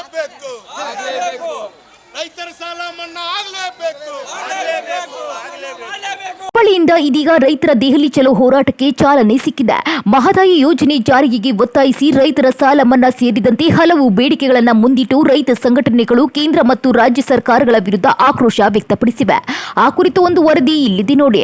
ಆಗಲೇಬೇಕು. ರೈತರ ಸಾಲ ಮನ್ನಾ ಆಗಲೇಬೇಕು. ಹುಬ್ಬಳ್ಳಿಯಿಂದ ಇದೀಗ ರೈತರ ದೆಹಲಿ ಚಲೋ ಹೋರಾಟಕ್ಕೆ ಚಾಲನೆ ಸಿಕ್ಕಿದೆ. ಮಹದಾಯಿ ಯೋಜನೆ ಜಾರಿಗೆಗೆ ಒತ್ತಾಯಿಸಿ ರೈತರ ಸಾಲ ಮನ್ನಾ ಸೇರಿದಂತೆ ಹಲವು ಬೇಡಿಕೆಗಳನ್ನು ಮುಂದಿಟ್ಟು ರೈತ ಸಂಘಟನೆಗಳು ಕೇಂದ್ರ ಮತ್ತು ರಾಜ್ಯ ಸರ್ಕಾರಗಳ ವಿರುದ್ಧ ಆಕ್ರೋಶ ವ್ಯಕ್ತಪಡಿಸಿವೆ. ಆ ಕುರಿತು ಒಂದು ವರದಿ ಇಲ್ಲಿದೆ ನೋಡಿ.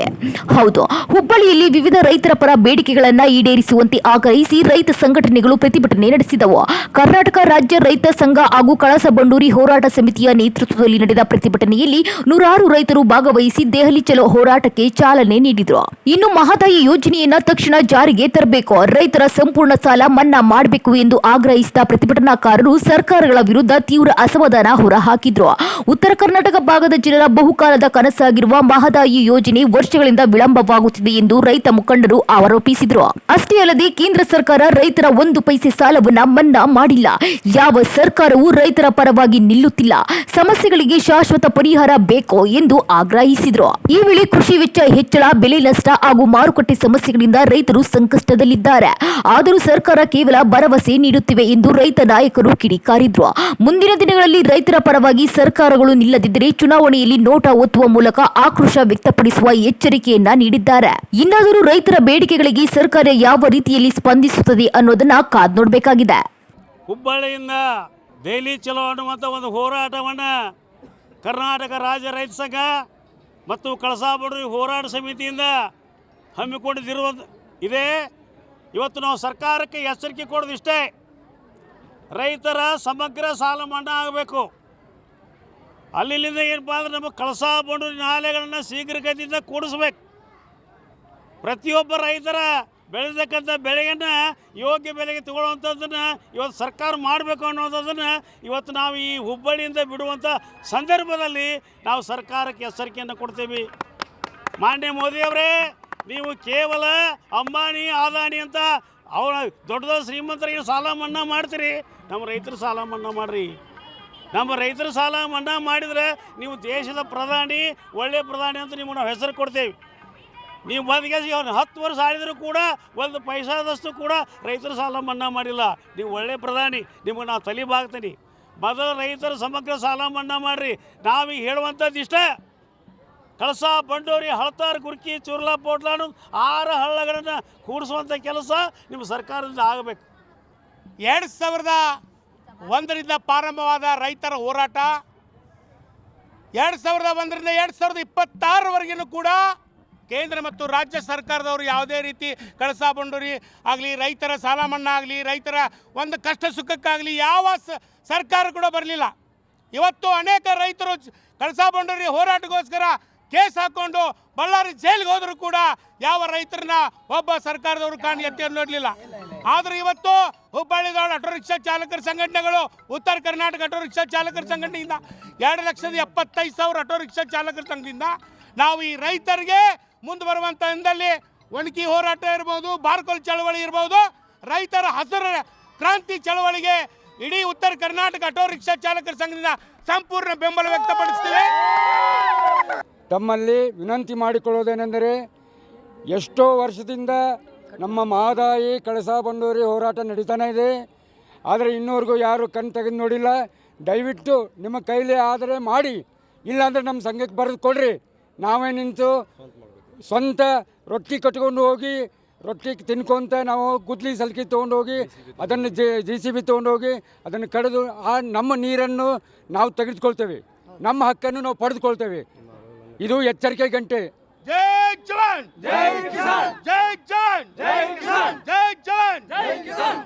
ಹೌದು, ಹುಬ್ಬಳ್ಳಿಯಲ್ಲಿ ವಿವಿಧ ರೈತರ ಪರ ಬೇಡಿಕೆಗಳನ್ನು ಈಡೇರಿಸುವಂತೆ ಆಗ್ರಹಿಸಿ ರೈತ ಸಂಘಟನೆಗಳು ಪ್ರತಿಭಟನೆ ನಡೆಸಿದವು. ಕರ್ನಾಟಕ ರಾಜ್ಯ ರೈತ ಸಂಘ ಹಾಗೂ ಕಳಸಾ ಬಂಡೂರಿ ಹೋರಾಟ ಸಮಿತಿಯ ನೇತೃತ್ವದಲ್ಲಿ ನಡೆದ ಪ್ರತಿಭಟನೆಯಲ್ಲಿ ನೂರಾರು ರೈತರು ಭಾಗವಹಿಸಿ ದೆಹಲಿ ಚಲೋ ಹೋರಾಟಕ್ಕೆ ಚಾಲನೆ ನೀಡಿದರು. ಇನ್ನು ಮಹದಾಯಿ ಯೋಜನೆಯನ್ನ ತಕ್ಷಣ ಜಾರಿಗೆ ತರಬೇಕು, ರೈತರ ಸಂಪೂರ್ಣ ಸಾಲ ಮನ್ನಾ ಮಾಡಬೇಕು ಎಂದು ಆಗ್ರಹಿಸಿದ ಪ್ರತಿಭಟನಾಕಾರರು ಸರ್ಕಾರಗಳ ವಿರುದ್ಧ ತೀವ್ರ ಅಸಮಾಧಾನ ಹೊರಹಾಕಿದ್ರು. ಉತ್ತರ ಕರ್ನಾಟಕ ಭಾಗದ ಜನರ ಬಹುಕಾಲದ ಕನಸಾಗಿರುವ ಮಹದಾಯಿ ಯೋಜನೆ ವರ್ಷಗಳಿಂದ ವಿಳಂಬವಾಗುತ್ತಿದೆ ಎಂದು ರೈತ ಮುಖಂಡರು ಆರೋಪಿಸಿದ್ರು. ಅಷ್ಟೇ ಅಲ್ಲದೆ ಕೇಂದ್ರ ಸರ್ಕಾರ ರೈತರ ಒಂದು ಪೈಸೆ ಸಾಲವನ್ನ ಮನ್ನಾ ಮಾಡಿಲ್ಲ, ಯಾವ ಸರ್ಕಾರವೂ ರೈತರ ಪರವಾಗಿ ನಿಲ್ಲುತ್ತಿಲ್ಲ, ಸಮಸ್ಯೆಗಳಿಗೆ ಶಾಶ್ವತ ಪರಿಹಾರ ಬೇಕು ಎಂದು ಆಗ್ರಹಿಸಿದ್ರು. ಈ ವೇಳೆ ಕೃಷಿ ವೆಚ್ಚ ಹೆಚ್ಚಳ, ಬೆಲೆ ನಷ್ಟ ಹಾಗೂ ಮಾರುಕಟ್ಟೆ ಸಮಸ್ಯೆಗಳಿಂದ ರೈತರು ಸಂಕಷ್ಟದಲ್ಲಿದ್ದಾರೆ. ಆದರೂ ಸರ್ಕಾರ ಕೇವಲ ಭರವಸೆ ನೀಡುತ್ತಿವೆ ಎಂದು ರೈತ ನಾಯಕರು ಕಿಡಿಕಾರಿದ್ರು. ಮುಂದಿನ ದಿನಗಳಲ್ಲಿ ರೈತರ ಪರವಾಗಿ ಸರ್ಕಾರಗಳು ನಿಲ್ಲದಿದ್ದರೆ ಚುನಾವಣೆಯಲ್ಲಿ ನೋಟಾ ಒತ್ತುವ ಮೂಲಕ ಆಕ್ರೋಶ ವ್ಯಕ್ತಪಡಿಸುವ ಎಚ್ಚರಿಕೆಯನ್ನ ನೀಡಿದ್ದಾರೆ. ಇನ್ನಾದರೂ ರೈತರ ಬೇಡಿಕೆಗಳಿಗೆ ಸರ್ಕಾರ ಯಾವ ರೀತಿಯಲ್ಲಿ ಸ್ಪಂದಿಸುತ್ತದೆ ಅನ್ನೋದನ್ನ ಕಾದ್ ನೋಡಬೇಕಾಗಿದೆ. ಹುಬ್ಬಳ್ಳಿಯಿಂದ ದೆಹಲಿ ಚಲೋ ಅನ್ನುವಂಥ ಒಂದು ಹೋರಾಟವನ್ನು ಕರ್ನಾಟಕ ರಾಜ್ಯ ರೈತ ಸಂಘ ಮತ್ತು ಕಳಸಾ ಬಂಡೂರಿ ಹೋರಾಟ ಸಮಿತಿಯಿಂದ ಹಮ್ಮಿಕೊಂಡಿರುವುದು ಇದೆ. ಇವತ್ತು ನಾವು ಸರ್ಕಾರಕ್ಕೆ ಎಚ್ಚರಿಕೆ ಕೊಡೋದಿಷ್ಟೇ, ರೈತರ ಸಮಗ್ರ ಸಾಲ ಮನ್ನಾ ಆಗಬೇಕು. ಅಲ್ಲಿಂದ ಏನಪ್ಪ ಅಂದರೆ ನಮ್ಮ ಕಳಸಾ ಬಂಡೂರಿ ನಾಲೆಗಳನ್ನು ಶೀಘ್ರಗತಿಯಿಂದ ಕೂಡಿಸ್ಬೇಕು. ಪ್ರತಿಯೊಬ್ಬ ರೈತರ ಬೆಳೆದಕ್ಕಂಥ ಬೆಳೆಯನ್ನು ಯೋಗ್ಯ ಬೆಲೆಗೆ ತಗೊಳ್ಳುವಂಥದ್ದನ್ನು ಇವತ್ತು ಸರ್ಕಾರ ಮಾಡಬೇಕು ಅನ್ನೋದನ್ನು ಇವತ್ತು ನಾವು ಈ ಹುಬ್ಬಳ್ಳಿಯಿಂದ ಬಿಡುವಂಥ ಸಂದರ್ಭದಲ್ಲಿ ನಾವು ಸರ್ಕಾರಕ್ಕೆ ಎಚ್ಚರಿಕೆಯನ್ನು ಕೊಡ್ತೀವಿ. ಮಾನ್ಯ ಮೋದಿಯವರೇ, ನೀವು ಕೇವಲ ಅಂಬಾನಿ ಅದಾನಿ ಅಂತ ಅವರ ದೊಡ್ಡ ದೊಡ್ಡ ಶ್ರೀಮಂತರಿಗೆ ಸಾಲ ಮನ್ನಾ ಮಾಡ್ತೀರಿ, ನಮ್ಮ ರೈತರ ಸಾಲ ಮನ್ನಾ ಮಾಡಿರಿ. ನಮ್ಮ ರೈತರ ಸಾಲ ಮನ್ನಾ ಮಾಡಿದರೆ ನೀವು ದೇಶದ ಪ್ರಧಾನಿ, ಒಳ್ಳೆಯ ಪ್ರಧಾನಿ ಅಂತ ನಿಮಗೆ ನಾವು ಹೆಸರು ಕೊಡ್ತೇವೆ. ನೀವು ಬಂದ್ಗೆ 10 ವರ್ಷ ಆಳಿದರೂ ಕೂಡ ಒಂದು ಪೈಸಾದಷ್ಟು ಕೂಡ ರೈತರ ಸಾಲ ಮನ್ನಾ ಮಾಡಿಲ್ಲ. ನೀವು ಒಳ್ಳೆಯ ಪ್ರಧಾನಿ, ನಿಮಗೆ ನಾವು ತಲೆಬಾಗ್ತೀನಿ. ಮೊದಲು ರೈತರ ಸಮಗ್ರ ಸಾಲ ಮನ್ನಾ ಮಾಡಿರಿ. ನಾವೀಗ ಹೇಳುವಂಥದ್ದು ಇಷ್ಟ, ಕಳಸಾ ಬಂಡೂರಿ, ಹಳತಾರ್, ಗುರ್ಕಿ, ಚುರ್ಲಾ, ಪೋಟ್ಲಾನು 6 ಹಳ್ಳಗಳನ್ನು ಕೂಡಿಸುವಂಥ ಕೆಲಸ ನಿಮ್ಮ ಸರ್ಕಾರದಿಂದ ಆಗಬೇಕು. 2001ರಿಂದ ಪ್ರಾರಂಭವಾದ ರೈತರ ಹೋರಾಟ 2001ರಿಂದ 2026ವರೆಗೂ ಕೂಡ ಕೇಂದ್ರ ಮತ್ತು ರಾಜ್ಯ ಸರ್ಕಾರದವರು ಯಾವುದೇ ರೀತಿ ಕಳಸಾ ಬಂಡೂರಿ ಆಗಲಿ, ರೈತರ ಸಾಲ ಮನ್ನಾ ಆಗಲಿ, ರೈತರ ಒಂದು ಕಷ್ಟ ಸುಖಕ್ಕಾಗಲಿ ಯಾವ ಸರ್ಕಾರ ಕೂಡ ಬರಲಿಲ್ಲ. ಇವತ್ತು ಅನೇಕ ರೈತರು ಕಳಸಾ ಬಂಡೂರಿ ಹೋರಾಟಕ್ಕೋಸ್ಕರ ಕೇಸ್ ಹಾಕ್ಕೊಂಡು ಬಳ್ಳಾರಿ ಜೈಲಿಗೆ ಹೋದರೂ ಕೂಡ ಯಾವ ರೈತರನ್ನ ಒಬ್ಬ ಸರ್ಕಾರದವರು ಎತ್ತಿ ನೋಡಲಿಲ್ಲ. ಆದರೆ ಇವತ್ತು ಹುಬ್ಬಳ್ಳಿದೊಳ ಆಟೋ ರಿಕ್ಷಾ ಚಾಲಕರ ಸಂಘಟನೆಗಳು, ಉತ್ತರ ಕರ್ನಾಟಕ ಆಟೋ ರಿಕ್ಷಾ ಚಾಲಕರ ಸಂಘಟನೆಯಿಂದ 2,75,000 ಆಟೋ ರಿಕ್ಷಾ ಚಾಲಕರ ಸಂಘದಿಂದ ನಾವು ಈ ರೈತರಿಗೆ ಮುಂದೆ ಬರುವಂಥ ದಿನದಲ್ಲಿ ಒಣಗಿ ಹೋರಾಟ ಇರ್ಬೋದು, ಬಾರ್ಕೋಲ್ ಚಳವಳಿ ಇರ್ಬೋದು, ರೈತರ ಹಸಿರು ಕ್ರಾಂತಿ ಚಳವಳಿಗೆ ಇಡೀ ಉತ್ತರ ಕರ್ನಾಟಕ ಆಟೋ ರಿಕ್ಷಾ ಚಾಲಕರ ಸಂಘದಿಂದ ಸಂಪೂರ್ಣ ಬೆಂಬಲ ವ್ಯಕ್ತಪಡಿಸ್ತೀವಿ. ತಮ್ಮಲ್ಲಿ ವಿನಂತಿ ಮಾಡಿಕೊಳ್ಳೋದೇನೆಂದರೆ, ಎಷ್ಟೋ ವರ್ಷದಿಂದ ನಮ್ಮ ಮಹದಾಯಿ ಕಳಸಾ ಬಂಡೂರಿ ಹೋರಾಟ ನಡೀತಾನೆ ಇದೆ. ಆದರೆ ಇನ್ನೂವರೆಗೂ ಯಾರು ಕಣ್ಣು ತೆಗೆದು ನೋಡಿಲ್ಲ. ದಯವಿಟ್ಟು ನಿಮ್ಮ ಕೈಲಿ ಆದರೆ ಮಾಡಿ, ಇಲ್ಲಾಂದರೆ ನಮ್ಮ ಸಂಘಕ್ಕೆ ಬರೆದು ಕೊಡ್ರಿ. ನಾವೇ ನಿಂತು ಸ್ವಂತ ರೊಟ್ಟಿ ಕಟ್ಕೊಂಡು ಹೋಗಿ, ರೊಟ್ಟಿ ತಿನ್ಕೊಂತ ನಾವು ಗುದ್ಲಿ ಸಲ್ಕಿ ತೊಗೊಂಡೋಗಿ ಅದನ್ನು JCB ತೊಗೊಂಡೋಗಿ ಅದನ್ನು ಕಡಿದು ನಮ್ಮ ನೀರನ್ನು ನಾವು ತೆಗೆದುಕೊಳ್ತೇವೆ, ನಮ್ಮ ಹಕ್ಕನ್ನು ನಾವು ಪಡೆದುಕೊಳ್ತೇವೆ. ಇದು ಎಚ್ಚರಿಕೆ ಗಂಟೆ. ಜೈ ಜವಾನ್, ಜೈ ಕಿಸಾನ್, ಜೈ ಜವಾನ್, ಜೈ ಕಿಸಾನ್, ಜೈ ಜವಾನ್, ಜೈ ಕಿಸಾನ್.